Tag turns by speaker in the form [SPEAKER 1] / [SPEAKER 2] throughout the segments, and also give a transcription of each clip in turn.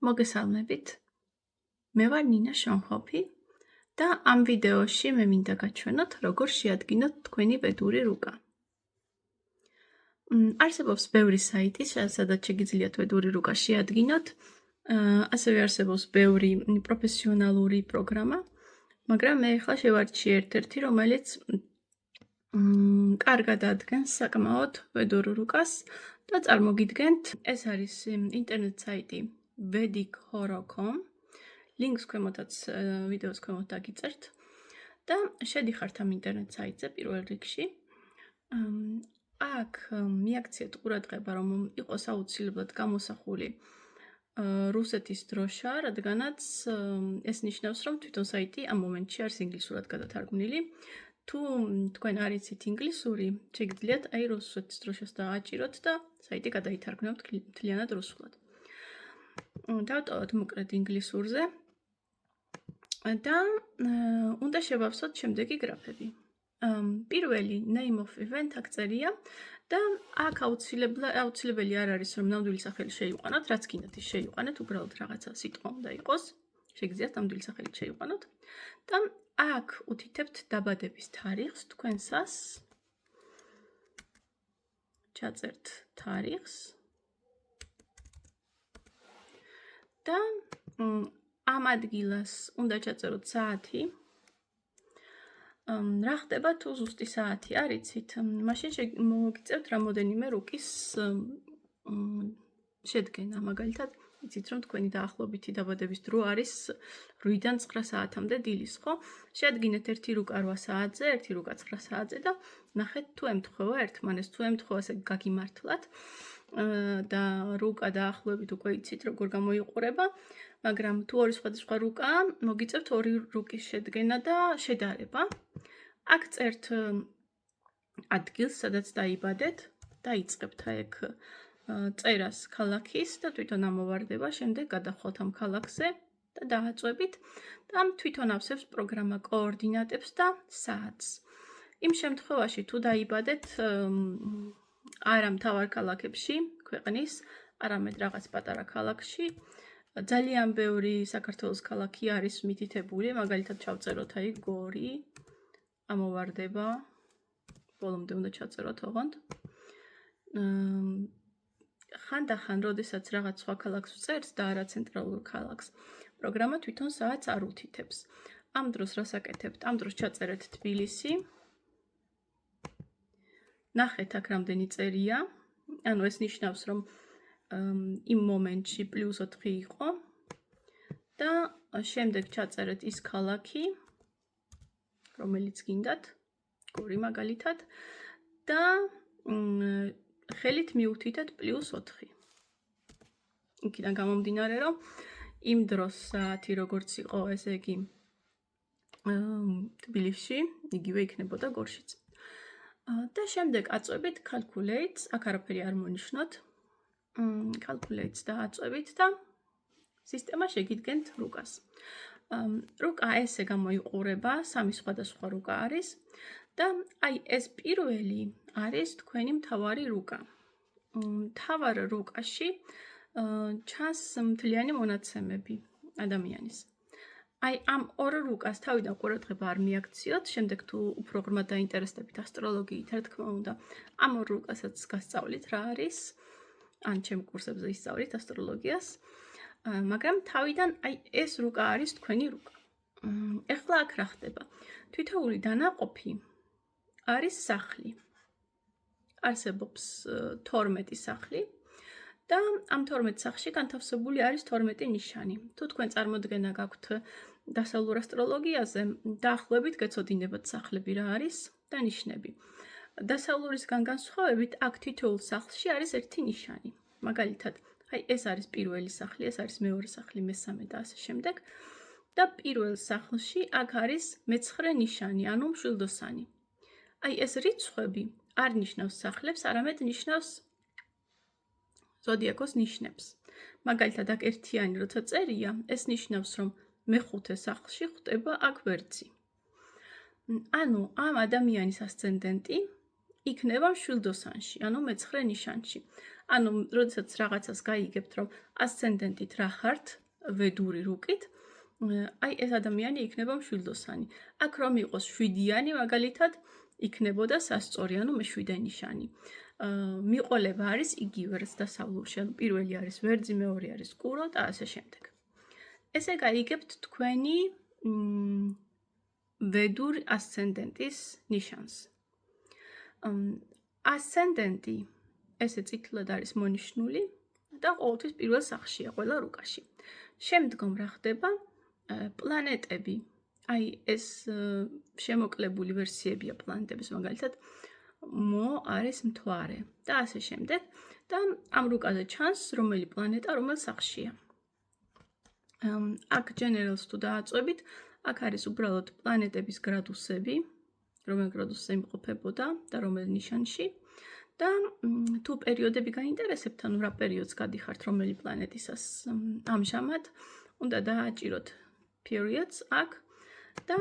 [SPEAKER 1] მოგესალმებით. მე ვარ ნინა შონხოფი და ამ ვიდეოში მე მინდა გაჩვენოთ, როგორ შეადგინოთ თქვენი ვედური რუკა. არსებობს ბევრი საიტი, სადაც შეგიძლიათ ვედური რუკა შეადგინოთ. ასევე არსებობს ბევრი პროფესიონალური პროგრამა, მაგრამ მე ახლა შევარჩიე ერთ-ერთი, რომელიც კარგად ადგენს საკმაოდ ვედურ რუკას და წარმოგიდგენთ, ეს არის ინტერნეტ საიტი vedic.com. ლინკს ქვემოთაც ვიდეოს ქვემოთ დაგიწერთ და შედიხართ ამ ინტერნეტ საიტზე პირველ რიგში. აქ მიაქციეთ ყურადღება, რომ იყოს აუცილებლად გამოსახული რუსეთის დროშა, რადგანაც ეს ნიშნავს, რომ თვითონ საიტი ამ მომენტში არის ინგლისურად გადათარგმნილი. თუ თქვენ არ იცით ინგლისური, შეგიძლიათ რუსეთის დროშას დააჭიროთ და საიტი გადაითარგმნოთ მთლიანად რუსულად. დავტოვოთ მოკლედ ინგლისურზე და უნდა შევავსოთ შემდეგი გრაფები. პირველი name of event აქ წერია და აქ აუცილებელი არ არის, რომ ნამდვილი სახელი შეიყვანოთ, რაც გინდათ ის შეიყვანეთ, უბრალოდ რაღაცა სიტყვა უნდა იყოს, შეგიძლიათ ნამდვილი სახელი შეიყვანოთ და აქ უთითებთ დაბადების თარიღს თქვენსას, ჩაწერთ თარიღს და ამ ადგილას უნდა ჩაწეროთ საათი. რა ხდება თუ ზუსტი საათი არ იცით, მაშინ მოგიწევთ რამოდენიმე რუკის შედგენა, მაგალითად, იცით რომ თქვენი დაახლოებითი დაბადების დრო არის 8-დან 9 საათამდე დილის, ხო? შეადგინეთ ერთი რუკა 8 საათზე, ერთი რუკა 9 საათზე და ნახეთ თუ ემთხვევა ერთმანეს, თუ ემთხვევა ესე გაგიმართლათ და რუკა დაახლოებით უკვე იცით როგორ გამოიყურება, მაგრამ თუ ორი სხვადასხვა რუკაა, მოგიწევთ ორი რუკის შედგენა და შედარება. აქ წერთ ადგილს, სადაც დაიბადეთ, დაიწყებთ აქ წერას ქალაქის და თვითონ ამოვარდება, შემდეგ გადახვალთ ამ ქალაქზე და დააწვევით და ამ თვითონ ავსებს პროგრამა კოორდინატებს და საათს. იმ შემთხვევაში თუ დაიბადეთ არა მთავარ ქალაქებში ქვეყნის, არამედ რაღაც პატარა ქალაქში, ძალიან ბევრი საქართველოს ქალაქი არის მითითებული, მაგალითად ჩავწეროთ გორი, ამოვარდება, ბოლომდე უნდა ჩაწეროთ ოღონდ. ხანდახან, როდესაც რაღაც სხვა ქალაქს ვწერთ და არა ცენტრალურ ქალაქს, პროგრამა თვითონ საათს არ უთითებს. ამ დროს რას აკეთებთ? ამ დროს ჩაწერეთ თბილისი. ნახეთ აქ რამდენი წერია, ანუ ეს ნიშნავს, რომ იმ მომენტში +4 იყო და შემდეგ ჩაწერეთ ის ქალაქი, რომელიც გინდათ, გორი მაგალითად და ხელით მიუთითეთ +4. იქიდან გამომდინარე, რომ იმ დროს საათი როგორც იყო, ესე იგი თბილისში, იგივე იქნებოდა გორშიც. და შემდეგ აწვევით calculates, აქ არაფერი არ მონიშნოთ. calculates და აწვევით და სისტემა შეგიდგენთ რუკას. რუკა ესე გამოიყურება, სამი სხვადასხვა რუკა არის და ეს პირველი არის თქვენი მთავარი რუკა. მთავარ რუკაში ჩანს მთლიანი მონაცემები ადამიანის. ამ ორ რუკას თავიდან ყურადღება არ მიაქციოთ, შემდეგ თუ უფრო ღრმად დაინტერესდებით ასტროლოგიით, რა თქმა უნდა, ამ ორ რუკასაც გასწავლით რა არის, ან ჩემ კურსებზე ისწავლით ასტროლოგიას, მაგრამ თავიდან ეს რუკა არის თქვენი რუკა. ეხლა აქ რა ხდება? თითოეული დანაყოფი არის სახლი. არსებობს 12 სახლი და ამ 12 სახლში განთავსებული არის 12 ნიშანი. თუ თქვენ წარმოდგენა გაქვთ დასავლურ ასტროლოგიაზე, დაახლოებით გეცოდინებათ სახლები რა არის და ნიშნები. დასავლურისგან განსხვავებით, აქ თითოეულ სახლში არის ერთი ნიშანი. მაგალითად, ეს არის პირველი სახლი, ეს არის მეორე სახლი, მესამე და ასე შემდეგ. და პირველ სახლში აქ არის მე-9 ნიშანი, ანუ მშვილდოსანი. ეს რიცხვები არ ნიშნავს სახლებს, არამედ ნიშნავს ზოდიაქოს ნიშნებს. მაგალითად, აქ ერთიანი როცა წერია, ეს ნიშნავს, რომ მე-5 სახლში ხდება აქ ვერძი. ანუ ამ ადამიანის ასცენდენტი იქნება მშვილდოსანში, ანუ მე-9 ნიშანში. ანუ, როდესაც რაღაცას გაიგებთ, რომ ასცენდენტით რა ხართ, ვედური რუკით, აი ეს ადამიანი იქნება მშვილდოსანი. აქ რომ იყოს 7-იანი, მაგალითად, იქნებოდა სასწორი, ანუ მე-7 ნიშანი. მიყოლება არის იგივე, რაც დასავლურში, ანუ პირველი არის ვერძი, მეორე არის კურო და ასე შემდეგ. ესე გაიგებთ თქვენი ვედურ ასცენდენტის ნიშანს. ასცენდენტი ესე წითლად არის მონიშნული და ყოველთვის პირველ სახშია ყველა რუკაში. შემდგომ რა ხდება? პლანეტები. აი ეს შემოკლებული ვერსიებია პლანეტების, მაგალითად, არის მთვარე და ასე შემდეგ და ამ რუკაზე ჩანს რომელი პლანეტა რომელ სახშია. აქ generals თუ დააწვევით, აქ არის უბრალოდ პლანეტების გრადუსები, რომელ გრადუსზე იმყოფებოდა და რომელ ნიშანში და თუ პერიოდები გაინტერესებთ, ანუ რა პერიოდს გადიხართ რომელი პლანეტისას ამჟამად, უნდა დააჭიროთ periods აქ და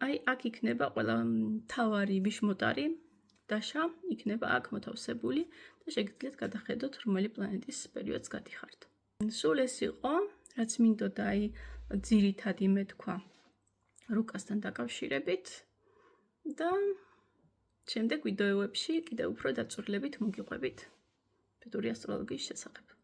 [SPEAKER 1] აი აქ იქნება ყველა მთავარი ვიშმოტარი დაშა იქნება აქ მოთავსებული და შეგიძლიათ გადახედოთ რომელი პლანეტის პერიოდს გადიხართ. სულ ეს იყო, რაც მინდოდა აი ძირითადი მეთქვა რუკასთან დაკავშირებით და შემდეგ ვიდეოებში კიდევ უფრო დაწვრილებით მოგიყვებით ვედური ასტროლოგიის შესახებ.